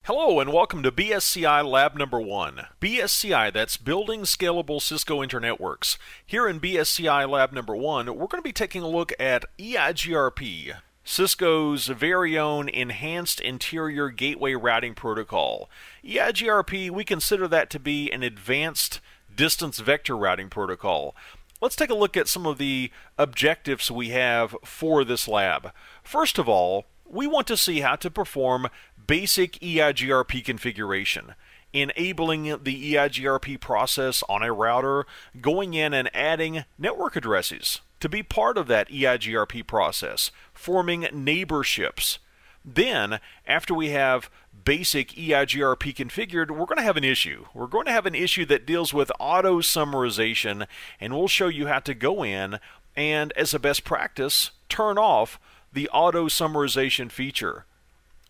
Hello and welcome to Bsci Lab number 1. Bsci, that's Building Scalable Cisco Internetworks. Here in Bsci Lab number 1, we're going to be taking a look at EIGRP, Cisco's very own Enhanced Interior Gateway Routing Protocol. EIGRP, we consider that to be an advanced distance vector routing protocol. Let's take a look at some of the objectives we have for this lab. First of all, we want to see how to perform basic EIGRP configuration, enabling the EIGRP process on a router, going in and adding network addresses to be part of that EIGRP process, forming neighborships. Then, after we have basic EIGRP configured, we're going to have an issue. We're going to have an issue that deals with AutoSummarization, and we'll show you how to go in and, as a best practice, turn off the AutoSummarization feature.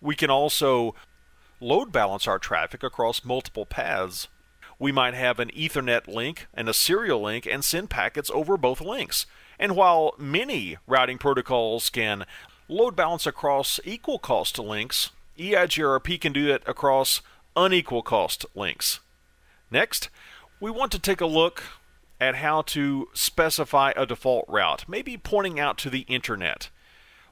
We can also load balance our traffic across multiple paths. We might have an Ethernet link and a serial link and send packets over both links. And while many routing protocols can load balance across equal cost links, EIGRP can do it across unequal cost links. Next, we want to take a look at how to specify a default route, maybe pointing out to the internet.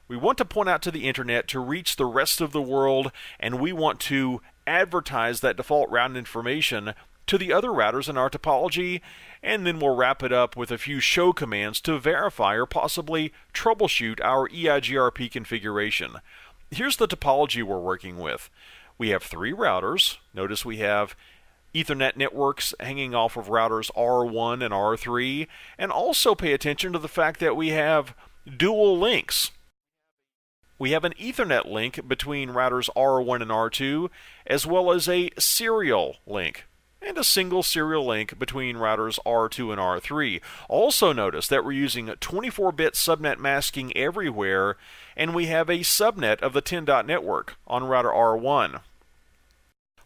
We want to point out to the internet to reach the rest of the world, and we want to advertise that default route information to the other routers in our topology, and then we'll wrap it up with a few show commands to verify or possibly troubleshoot our EIGRP configuration. Here's the topology we're working with. We have 3 routers. Notice we have Ethernet networks hanging off of routers R1 and R3, and also pay attention to the fact that we have dual links. We have an Ethernet link between routers R1 and R2, as well as a serial link, and a single serial link between routers R2 and R3. Also notice that we're using 24-bit subnet masking everywhere, and we have a subnet of the 10-dot network on router R1.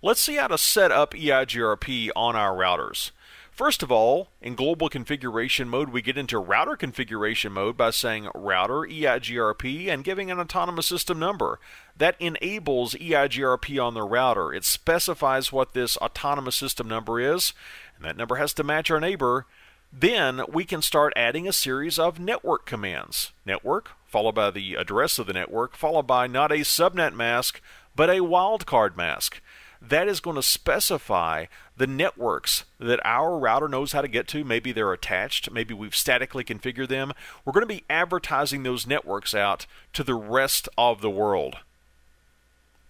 Let's see how to set up EIGRP on our routers. First of all, in global configuration mode, we get into router configuration mode by saying router EIGRP and giving an autonomous system number. That enables EIGRP on the router. It specifies what this autonomous system number is, and that number has to match our neighbor. Then we can start adding a series of network commands. Network, followed by the address of the network, followed by not a subnet mask, but a wildcard mask. That is going to specify the networks that our router knows how to get to. Maybe they're attached, maybe we've statically configured them. We're going to be advertising those networks out to the rest of the world.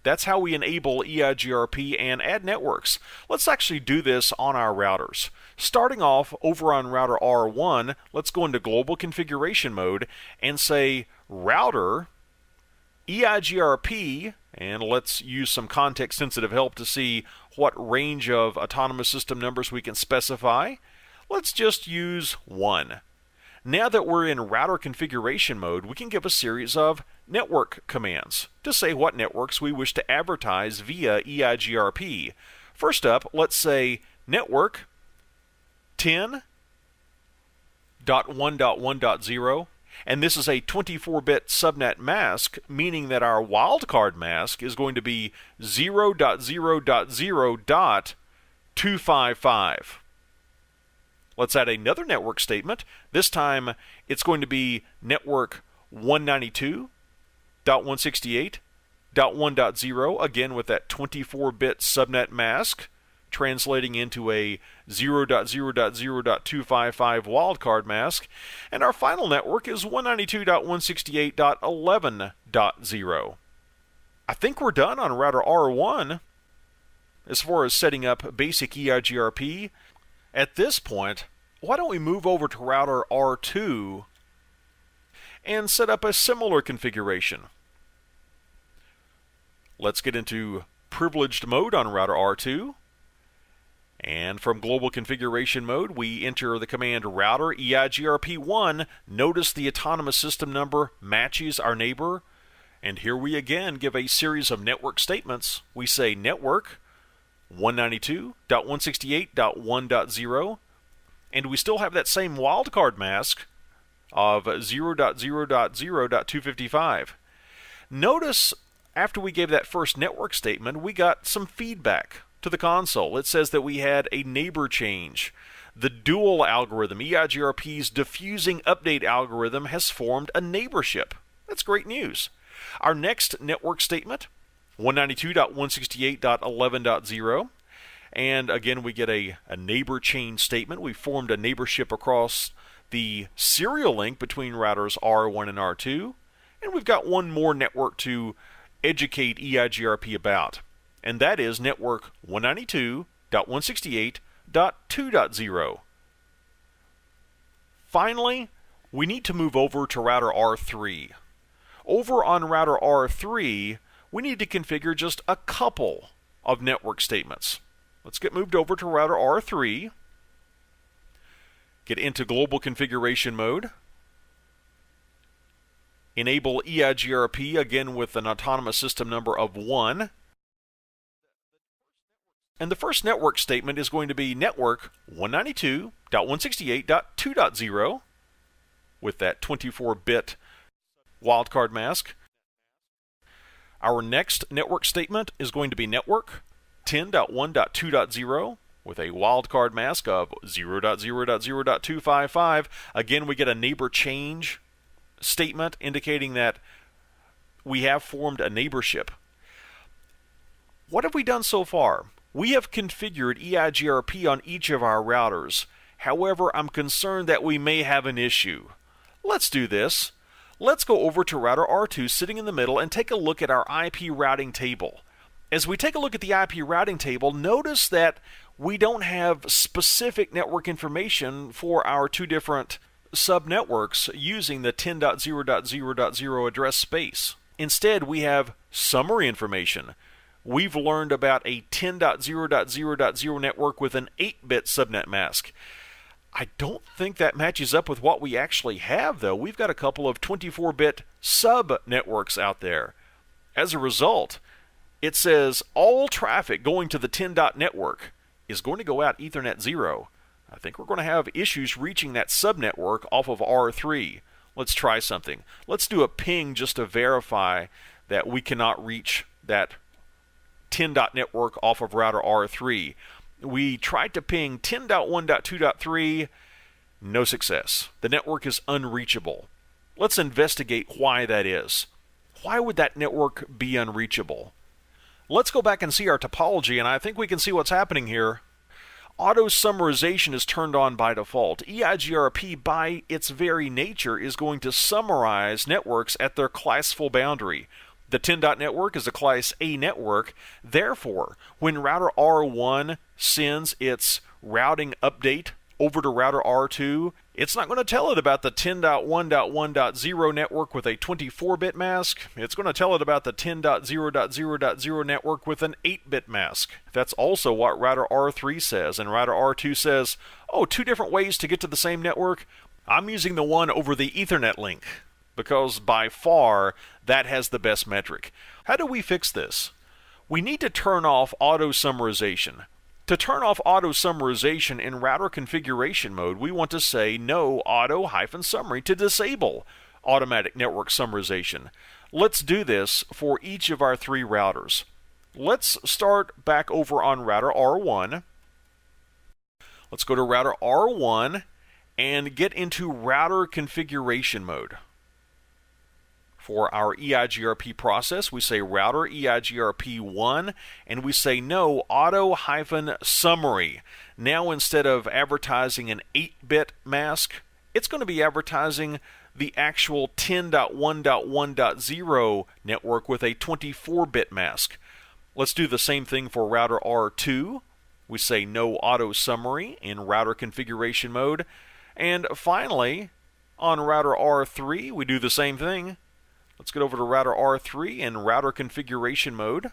That's how we enable EIGRP and add networks. Let's actually do this on our routers. Starting off over on router R1, let's go into global configuration mode and say router EIGRP, and let's use some context-sensitive help to see what range of autonomous system numbers we can specify. Let's just use 1. Now that we're in router configuration mode, we can give a series of network commands to say what networks we wish to advertise via EIGRP. First up, let's say network 10.1.1.0. And this is a 24-bit subnet mask, meaning that our wildcard mask is going to be 0.0.0.255. Let's add another network statement. This time it's going to be network 192.168.1.0, again with that 24-bit subnet mask, translating into a 0.0.0.255 wildcard mask, and our final network is 192.168.11.0. I think we're done on router R1 as far as setting up basic EIGRP. At this point, why don't we move over to router R2 and set up a similar configuration. Let's get into privileged mode on router R2. And from global configuration mode, we enter the command router EIGRP1. Notice the autonomous system number matches our neighbor. And here we again give a series of network statements. We say network 192.168.1.0, and we still have that same wildcard mask of 0.0.0.255. Notice after we gave that first network statement, we got some feedback to the console. It says that we had a neighbor change. The dual algorithm, EIGRP's diffusing update algorithm, has formed a neighborship. That's great news. Our next network statement, 192.168.11.0, and again we get a neighbor change statement. We formed a neighborship across the serial link between routers R1 and R2, and we've got one more network to educate EIGRP about, and that is network 192.168.2.0. Finally, we need to move over to router R3. Over on router R3, we need to configure just a couple of network statements. Let's get moved over to router R3, get into global configuration mode, enable EIGRP again with an autonomous system number of 1, and the first network statement is going to be network 192.168.2.0 with that 24-bit wildcard mask. Our next network statement is going to be network 10.1.2.0 with a wildcard mask of 0.0.0.255. Again, we get a neighbor change statement indicating that we have formed a neighborship. What have we done so far? We have configured EIGRP on each of our routers. However, I'm concerned that we may have an issue. Let's do this. Let's go over to router R2 sitting in the middle and take a look at our IP routing table. As we take a look at the IP routing table, notice that we don't have specific network information for our two different subnetworks using the 10.0.0.0 address space. Instead, we have summary information. We've learned about a 10.0.0.0 network with an 8-bit subnet mask. I don't think that matches up with what we actually have, though. We've got a couple of 24-bit sub-networks out there. As a result, it says all traffic going to the 10. network is going to go out Ethernet 0. I think we're going to have issues reaching that subnetwork off of R3. Let's try something. Let's do a ping just to verify that we cannot reach that 10. network off of router R3. We tried to ping 10.1.2.3, no success. The network is unreachable. Let's investigate why that is. Why would that network be unreachable? Let's go back and see our topology, and I think we can see what's happening here. AutoSummarization is turned on by default. EIGRP, by its very nature, is going to summarize networks at their classful boundary. The 10. network is a Class A network. Therefore, when router R1 sends its routing update over to router R2, it's not going to tell it about the 10.1.1.0 network with a 24-bit mask. It's going to tell it about the 10.0.0.0 network with an 8-bit mask. That's also what router R3 says, and router R2 says, oh, two different ways to get to the same network? I'm using the one over the Ethernet link, because by far that has the best metric. How do we fix this? We need to turn off auto-summarization. To turn off auto-summarization in router configuration mode, we want to say no auto-summary to disable automatic network summarization. Let's do this for each of our three routers. Let's start back over on router R1. Let's go to router R1 and get into router configuration mode. For our EIGRP process, we say router EIGRP1, and we say no auto-summary. Now, instead of advertising an 8-bit mask, it's going to be advertising the actual 10.1.1.0 network with a 24-bit mask. Let's do the same thing for router R2. We say no auto-summary in router configuration mode. And finally, on router R3, we do the same thing. Let's get over to router R3 in router configuration mode.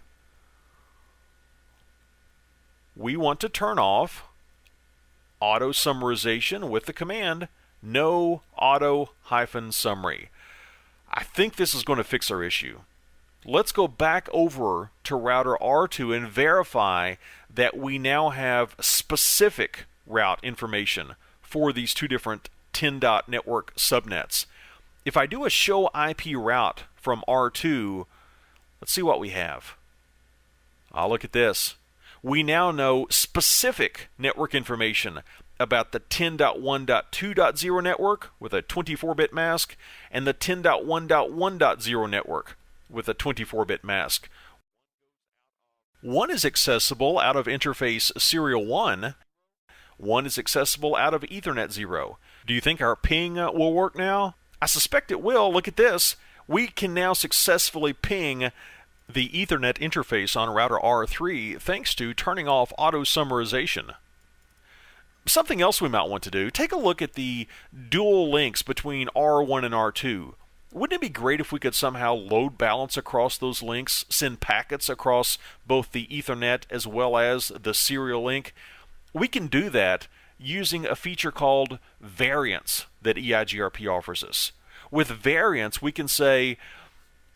We want to turn off auto-summarization with the command no auto-summary. I think this is going to fix our issue. Let's go back over to router R2 and verify that we now have specific route information for these two different 10. network subnets. If I do a show IP route from R2, Let's see what we have. Look at this. We now know specific network information about the 10.1.2.0 network with a 24-bit mask and the 10.1.1.0 network with a 24-bit mask. One is accessible out of interface serial 1. One is accessible out of Ethernet 0. Do you think our ping will work now? I suspect it will. Look at this. We can now successfully ping the Ethernet interface on router R3 thanks to turning off AutoSummarization. Something else we might want to do, take a look at the dual links between R1 and R2. Wouldn't it be great if we could somehow load balance across those links, send packets across both the Ethernet as well as the serial link? We can do that using a feature called variance that EIGRP offers us. With variance, we can say,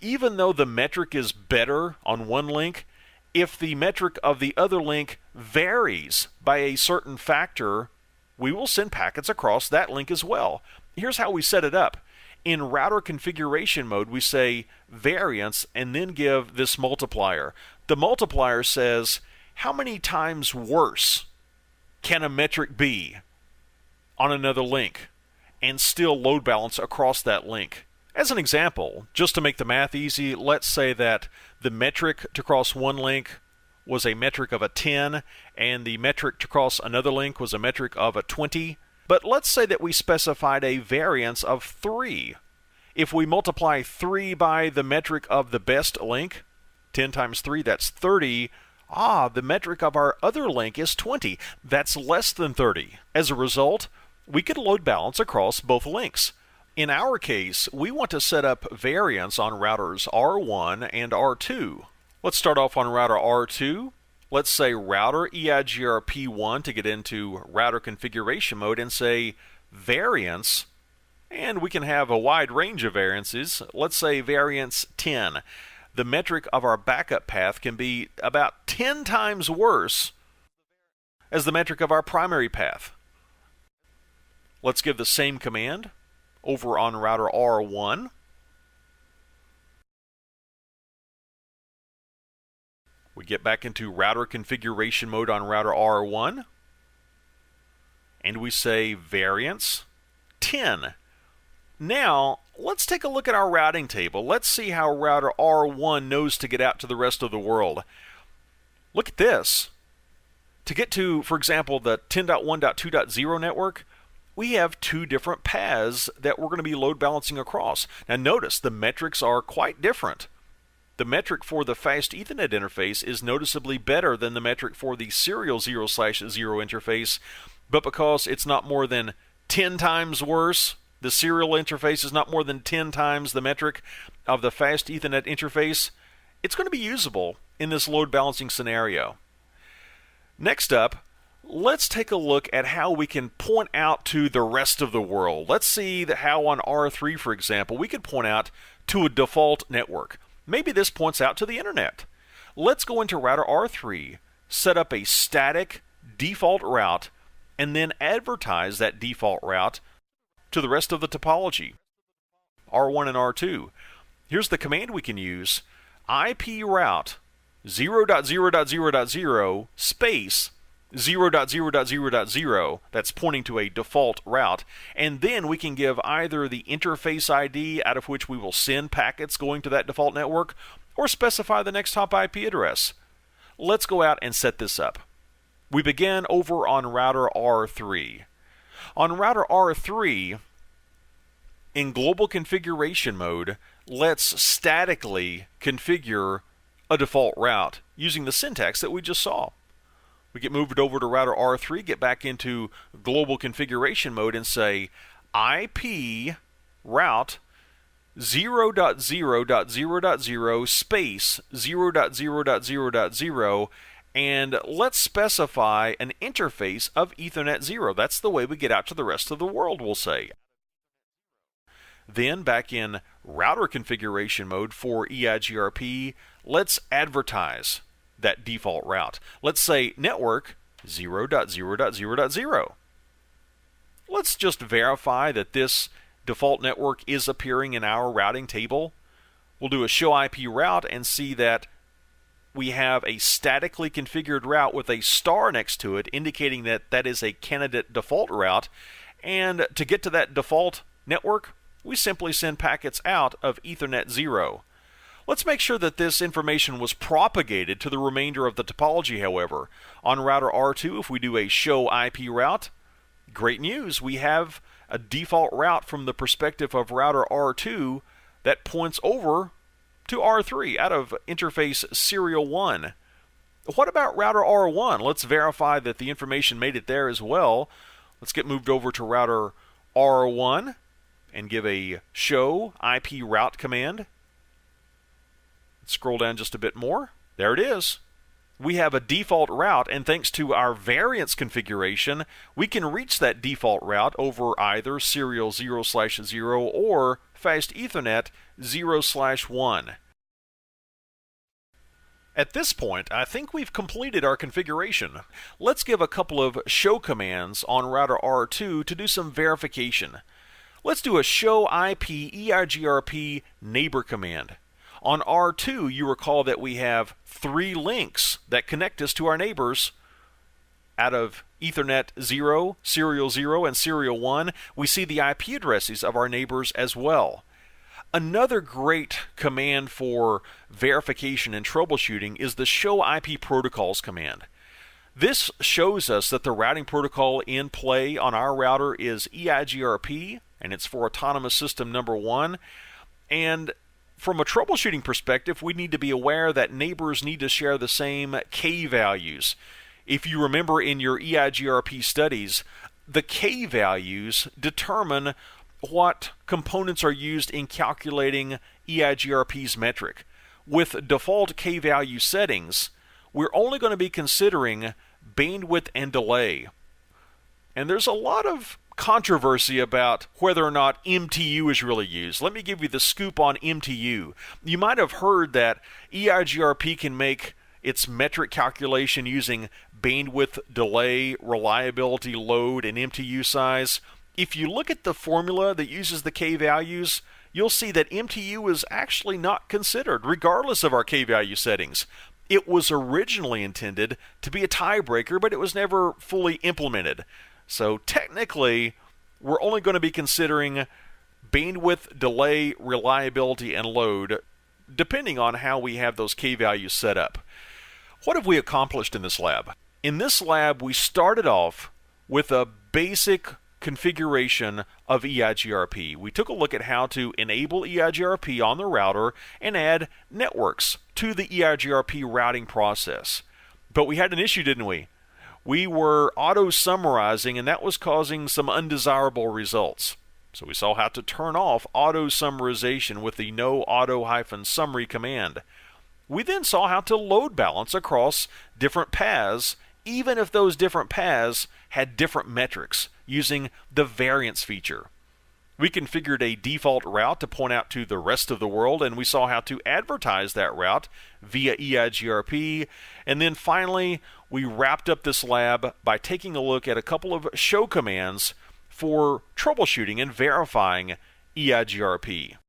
even though the metric is better on one link, if the metric of the other link varies by a certain factor, we will send packets across that link as well. Here's how we set it up. In router configuration mode, we say variance and then give this multiplier. The multiplier says, how many times worse can a metric be on another link and still load balance across that link? As an example, just to make the math easy, let's say that the metric to cross one link was a metric of a 10 and the metric to cross another link was a metric of a 20. But let's say that we specified a variance of 3. If we multiply 3 by the metric of the best link, 10 times 3, that's 30. The metric of our other link is 20. That's less than 30. As a result, we could load balance across both links. In our case, we want to set up variance on routers R1 and R2. Let's start off on router R2. Let's say router EIGRP1 to get into router configuration mode and say variance, and we can have a wide range of variances. Let's say variance 10. The metric of our backup path can be about 10 times worse as the metric of our primary path. Let's give the same command over on router R1. We get back into router configuration mode on router R1, and we say variance 10. Now, let's take a look at our routing table. Let's see how router R1 knows to get out to the rest of the world. Look at this. To get to, for example, the 10.1.2.0 network, we have two different paths that we're going to be load balancing across. Now notice the metrics are quite different. The metric for the fast Ethernet interface is noticeably better than the metric for the serial 0/0 interface, but because it's not more than 10 times worse, the serial interface is not more than 10 times the metric of the fast Ethernet interface, it's going to be usable in this load balancing scenario. Next up, let's take a look at how we can point out to the rest of the world. Let's see how on R3, for example, we could point out to a default network. Maybe this points out to the internet. Let's go into router R3, set up a static default route, and then advertise that default route to the rest of the topology, R1 and R2. Here's the command we can use, IP route 0.0.0.0 space 0.0.0.0, that's pointing to a default route, and then we can give either the interface ID out of which we will send packets going to that default network, or specify the next hop IP address. Let's go out and set this up. We begin over on router R3. On router R3, in global configuration mode, let's statically configure a default route using the syntax that we just saw. We get moved over to router R3, get back into global configuration mode and say IP route 0.0.0.0 space 0.0.0.0, and let's specify an interface of Ethernet 0. That's the way we get out to the rest of the world, we'll say. Then back in router configuration mode for EIGRP, let's advertise that default route. Let's say network 0.0.0.0. Let's just verify that this default network is appearing in our routing table. We'll do a show IP route and see that we have a statically configured route with a star next to it, indicating that that is a candidate default route. And to get to that default network, we simply send packets out of Ethernet 0. Let's make sure that this information was propagated to the remainder of the topology, however. On router R2, if we do a show IP route, great news, we have a default route from the perspective of router R2 that points over to R3 out of interface serial 1. What about router R1? Let's verify that the information made it there as well. Let's get moved over to router R1 and give a show IP route command. Scroll down just a bit more. There it is. We have a default route, and thanks to our variance configuration, we can reach that default route over either serial 0/0 or fast Ethernet 0/1. At this point, I think we've completed our configuration. Let's give a couple of show commands on router R2 to do some verification. Let's do a show IP EIGRP neighbor command. On R2, you recall that we have 3 links that connect us to our neighbors. Out of Ethernet 0, serial 0, and serial 1, we see the IP addresses of our neighbors as well. Another great command for verification and troubleshooting is the show IP protocols command. This shows us that the routing protocol in play on our router is EIGRP, and it's for autonomous system number 1. And from a troubleshooting perspective, we need to be aware that neighbors need to share the same K values. If you remember in your EIGRP studies, the K values determine what components are used in calculating EIGRP's metric. With default K value settings, we're only going to be considering bandwidth and delay. And there's a lot of controversy about whether or not MTU is really used. Let me give you the scoop on MTU. You might have heard that EIGRP can make its metric calculation using bandwidth, delay, reliability, load, and MTU size. If you look at the formula that uses the K values, you'll see that MTU is actually not considered, regardless of our K value settings. It was originally intended to be a tiebreaker, but it was never fully implemented. So technically, we're only going to be considering bandwidth, delay, reliability, and load, depending on how we have those K values set up. What have we accomplished in this lab? In this lab, we started off with a basic configuration of EIGRP. We took a look at how to enable EIGRP on the router and add networks to the EIGRP routing process. But we had an issue, didn't we? We were auto-summarizing, and that was causing some undesirable results. So we saw how to turn off AutoSummarization with the no auto-summary command. We then saw how to load balance across different paths, even if those different paths had different metrics, using the variance feature. We configured a default route to point out to the rest of the world, and we saw how to advertise that route via EIGRP. And then finally, we wrapped up this lab by taking a look at a couple of show commands for troubleshooting and verifying EIGRP.